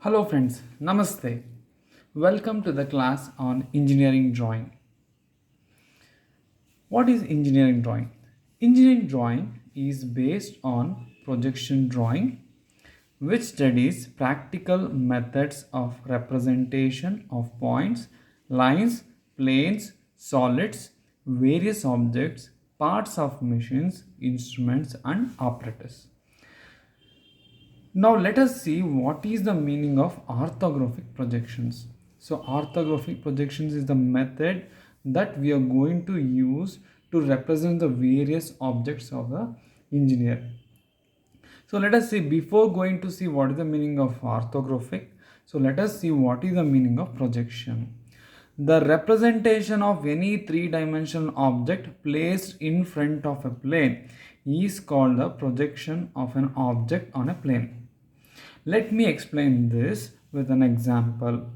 Hello friends, Namaste. Welcome to the class on engineering drawing. What is engineering drawing? Engineering drawing is based on projection drawing, which studies practical methods of representation of points, lines, planes, solids, various objects, parts of machines, instruments and apparatus. Now let us see what is the meaning of orthographic projections. So orthographic projections is the method that we are going to use to represent the various objects of the engineer. So let us see, before going to see what is the meaning of orthographic, so let us see what is the meaning of projection. The representation of any three-dimensional object placed in front of a plane is called the projection of an object on a plane. Let me explain this with an example.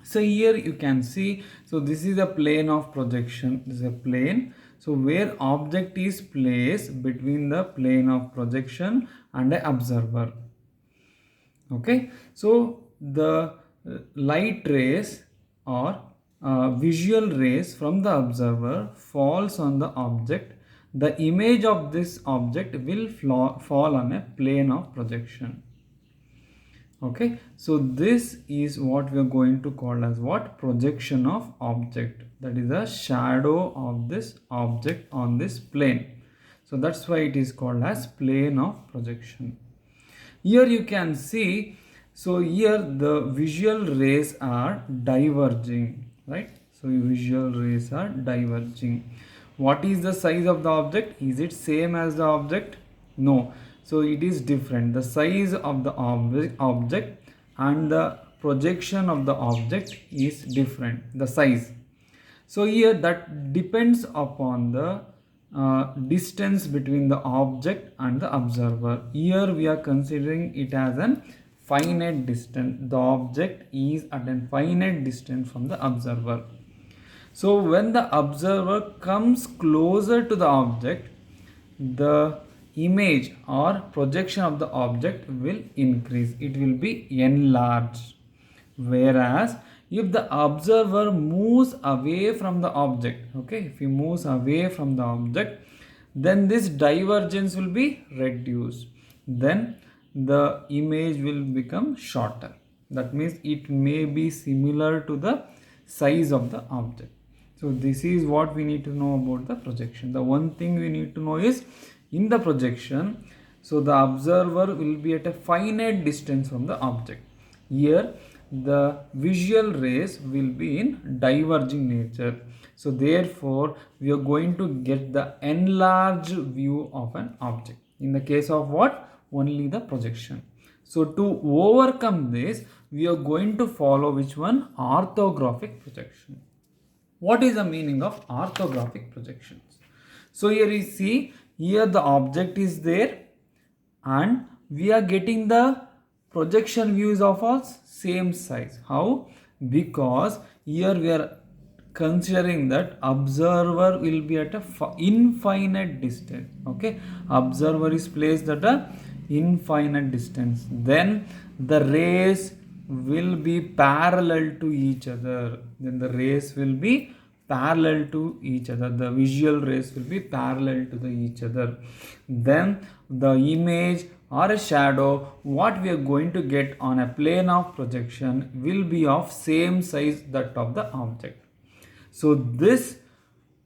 So here you can see, so this is a plane of projection. This is a plane. So where object is placed between the plane of projection and the observer. Okay. So the light rays or visual rays from the observer falls on the object. The image of this object will fall on a plane of projection. Okay, so this is what we are going to call as what? Projection of object. That is a shadow of this object on this plane. So that's why it is called as plane of projection. Here you can see, so here the visual rays are diverging, right? So visual rays are diverging. What is the size of the object? Is it same as the object? No. So it is different. The size of the object and the projection of the object is different. The size. So here that depends upon the distance between the object and the observer. Here we are considering it as an finite distance. The object is at a finite distance from the observer. So when the observer comes closer to the object, the image or projection of the object will increase. It will be enlarged. Whereas if the observer moves away from the object, okay, if he moves away from the object, then this divergence will be reduced. Then the image will become shorter. That means it may be similar to the size of the object. So this is what we need to know about the projection. The one thing we need to know is, in the projection, so the observer will be at a finite distance from the object. Here the visual rays will be in diverging nature. So therefore we are going to get the enlarged view of an object. In the case of what? Only the projection. So to overcome this, we are going to follow which one? Orthographic projection. What is the meaning of orthographic projections? So here you see, here the object is there and we are getting the projection views of all same size. How? Because here we are considering that observer will be at a infinite distance. Okay, observer is placed at a infinite distance. Then the rays will be parallel to each other. Then the rays will be parallel to each other. The visual rays will be parallel to each other. Then the image or a shadow what we are going to get on a plane of projection will be of same size that of the object. So this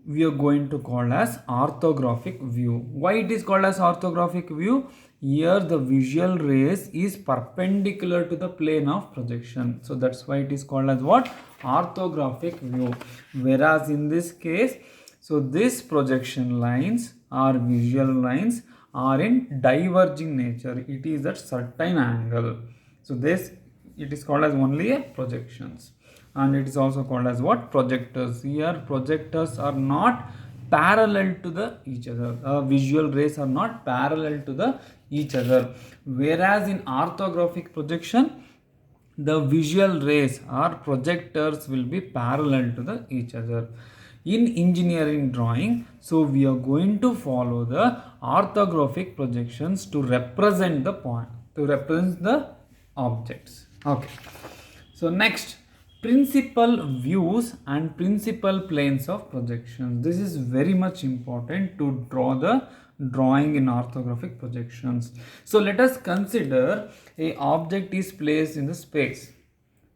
we are going to call as orthographic view. Why it is called as orthographic view? Here the visual rays is perpendicular to the plane of projection. So that's why it is called as what? Orthographic view. Whereas in this case, so this projection lines or visual lines are in diverging nature. It is at certain angle. So this, it is called as only a projections. And it is also called as what? Projectors. Here projectors are not parallel to the each other. Visual rays are not parallel to the each other. Whereas in orthographic projection, the visual rays or projectors will be parallel to the each other. In engineering drawing, so we are going to follow the orthographic projections to represent the point, to represent the objects. Okay. So next, principal views and principal planes of projections. This is very much important to draw the drawing in orthographic projections. So let us consider a object is placed in the space.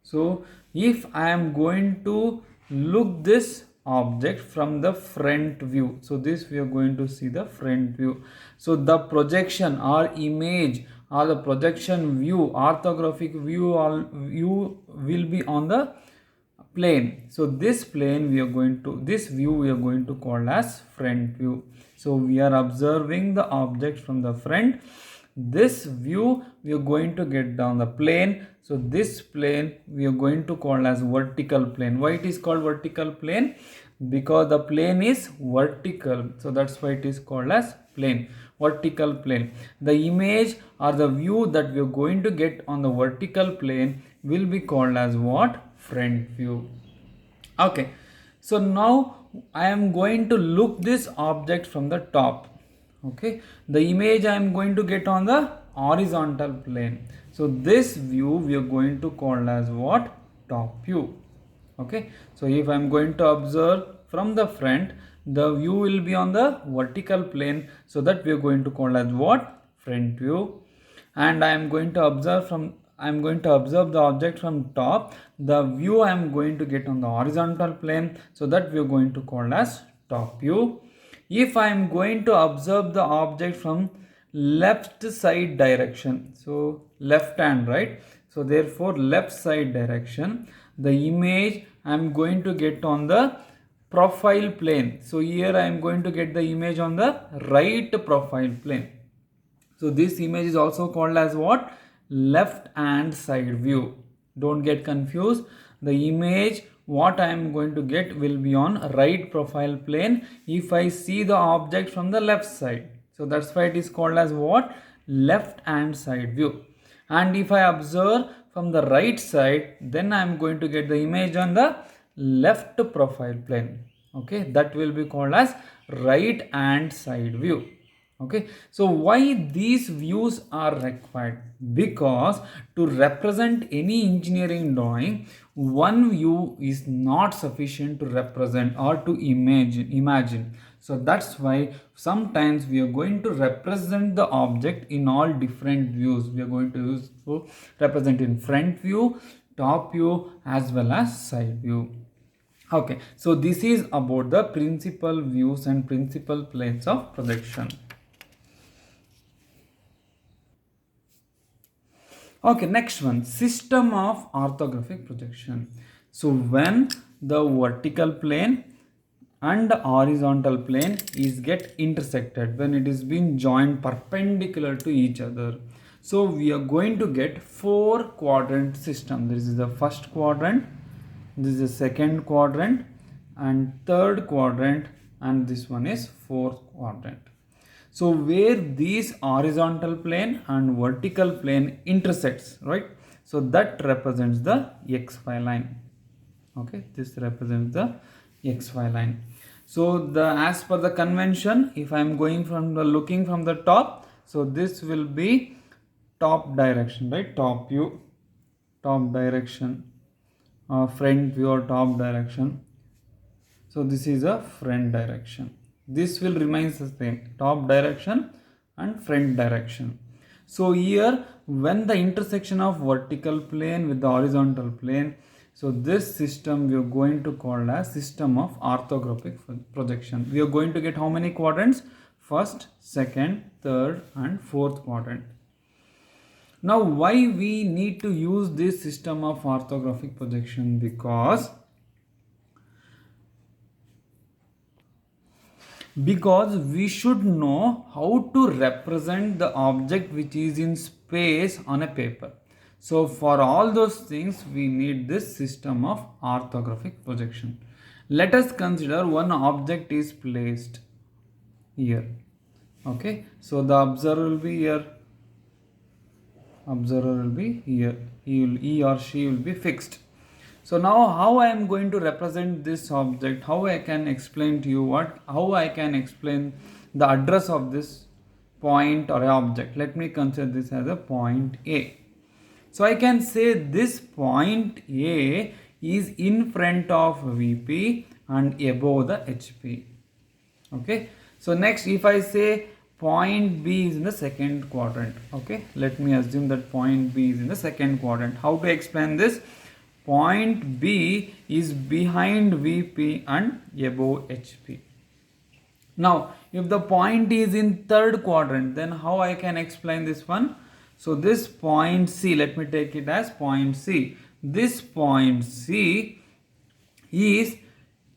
So if I am going to look this object from the front view, so this we are going to see the front view. So the projection or image or the projection view, orthographic view, or view will be on the plane. So this plane we are going to, this view we are going to call as front view. So we are observing the object from the front. This view we are going to get down the plane. So this plane we are going to call as vertical plane. Why it is called vertical plane? Because the plane is vertical, so that's why it is called as plane, vertical plane. The image or the view that we are going to get on the vertical plane will be called as what? Front view. Okay, so now I am going to look this object from the top. Okay, the image I am going to get on the horizontal plane. So this view we are going to call as what? Top view. Okay, so if I am going to observe from the front, the view will be on the vertical plane, so that we are going to call as what? Front view. And I am going to observe the object from top, the view I am going to get on the horizontal plane, so that we are going to call as top view. If I am going to observe the object from left side direction, so left and right, so therefore left side direction, the image I am going to get on the profile plane. So here I am going to get the image on the right profile plane. So this image is also called as what? Left hand side view. Don't get confused. The image what I am going to get will be on right profile plane if I see the object from the left side. So that's why it is called as what? Left hand side view. And if I observe from the right side, then I am going to get the image on the left profile plane. Okay, that will be called as right hand side view. Okay, so why these views are required? Because to represent any engineering drawing, one view is not sufficient to represent or to imagine. So that's why sometimes we are going to represent the object in all different views. We are going to use to represent in front view, top view, as well as side view. Okay, so this is about the principal views and principal planes of projection. Okay, next one, system of orthographic projection. So when the vertical plane and the horizontal plane is get intersected, when it is being joined perpendicular to each other, so we are going to get 4-quadrant system. This is the first quadrant, this is the second quadrant, and third quadrant, and this one is fourth quadrant. So where these horizontal plane and vertical plane intersects, right? So that represents the XY line. Okay, this represents the XY line. So as per the convention, if I am going from the looking from the top, so this will be top direction, right? Top view, top direction, front view or top direction. So this is a front direction. This will remain the same, top direction and front direction. So here when the intersection of vertical plane with the horizontal plane, so this system we are going to call as system of orthographic projection. We are going to get how many quadrants? First, second, third and fourth quadrant. Now why we need to use this system of orthographic projection? Because we should know how to represent the object which is in space on a paper. So for all those things we need this system of orthographic projection. Let us consider one object is placed here. Okay, so the observer will be here, he or she will be fixed. So now how I am going to represent this object, how I can explain to you how I can explain the address of this point or object. Let me consider this as a point A. So I can say this point A is in front of VP and above the HP. Okay. So next, if I say point B is in the second quadrant. Okay. Let me assume that point B is in the second quadrant. How to explain this? Point B is behind VP and above HP. Now, if the point is in third quadrant, then how I can explain this one? So this point C, let me take it as point C. This point C is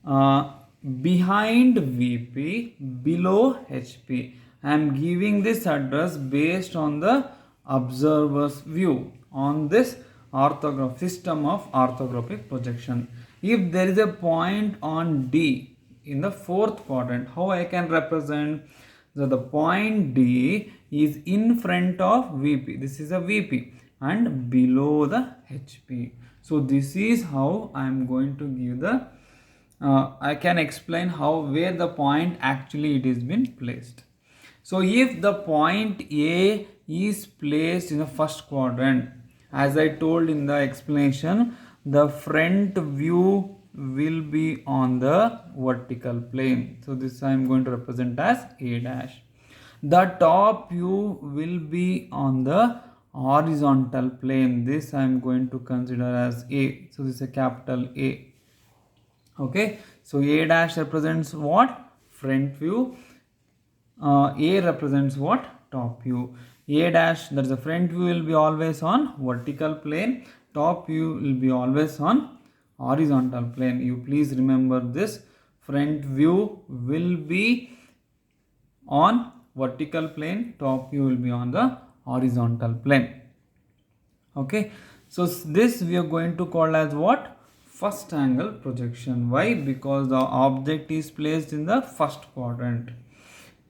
behind VP, below HP. I am giving this address based on the observer's view on this system of orthographic projection. If there is a point on D in the fourth quadrant, how I can represent? So the point D is in front of VP. This is a VP and below the HP. So this is how I am going to give the I can explain where the point actually it is been placed. So if the point A is placed in the first quadrant, as I told in the explanation, the front view will be on the vertical plane. So this I am going to represent as A dash. The top view will be on the horizontal plane. This I am going to consider as A. So this is a capital A. Okay. So A dash represents what? Front view. A represents what? Top view. A dash, that is the front view, will be always on vertical plane. Top view will be always on horizontal plane. You please remember this. Front view will be on vertical plane. Top view will be on the horizontal plane. Okay. So this we are going to call as what? First angle projection. Why? Because the object is placed in the first quadrant.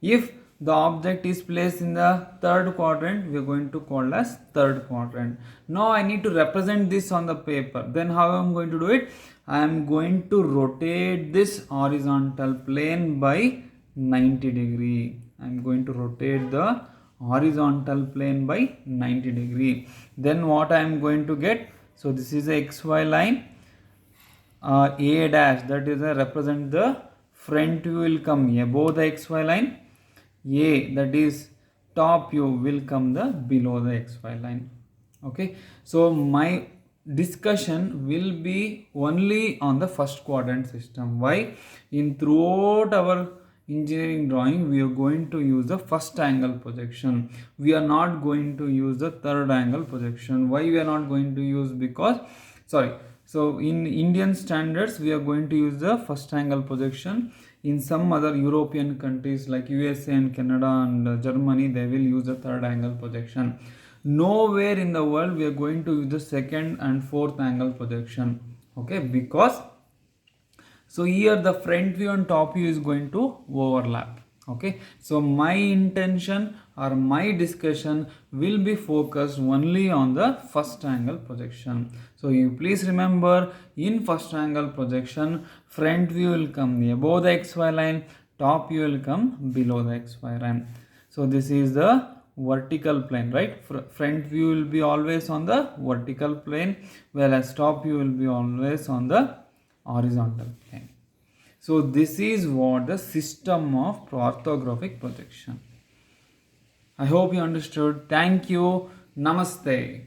If the object is placed in the third quadrant, we are going to call as third quadrant. Now I need to represent this on the paper. Then how I am going to do it? I am going to rotate this horizontal plane by 90 degree. I am going to rotate the horizontal plane by 90 degree. Then what I am going to get? So this is a XY line. A dash, that is represent the front view will come above the XY line. A, that is top view, will come the below the XY line. Okay. So my discussion will be only on the first quadrant system. Why? In throughout our engineering drawing, we are going to use the first angle projection. We are not going to use the third angle projection. Why we are not going to use? Because, so in Indian standards, we are going to use the first angle projection. In some other European countries like USA and Canada and Germany, they will use the third angle projection. Nowhere in the world we are going to use the second and fourth angle projection. Okay, because so here the front view and top view is going to overlap. Okay, so my intention or my discussion will be focused only on the first angle projection. So you please remember, in first angle projection, front view will come above the XY line, top view will come below the XY line. So this is the vertical plane, right? Front view will be always on the vertical plane, whereas top view will be always on the horizontal plane. So this is what the system of orthographic projection. I hope you understood. Thank you. Namaste.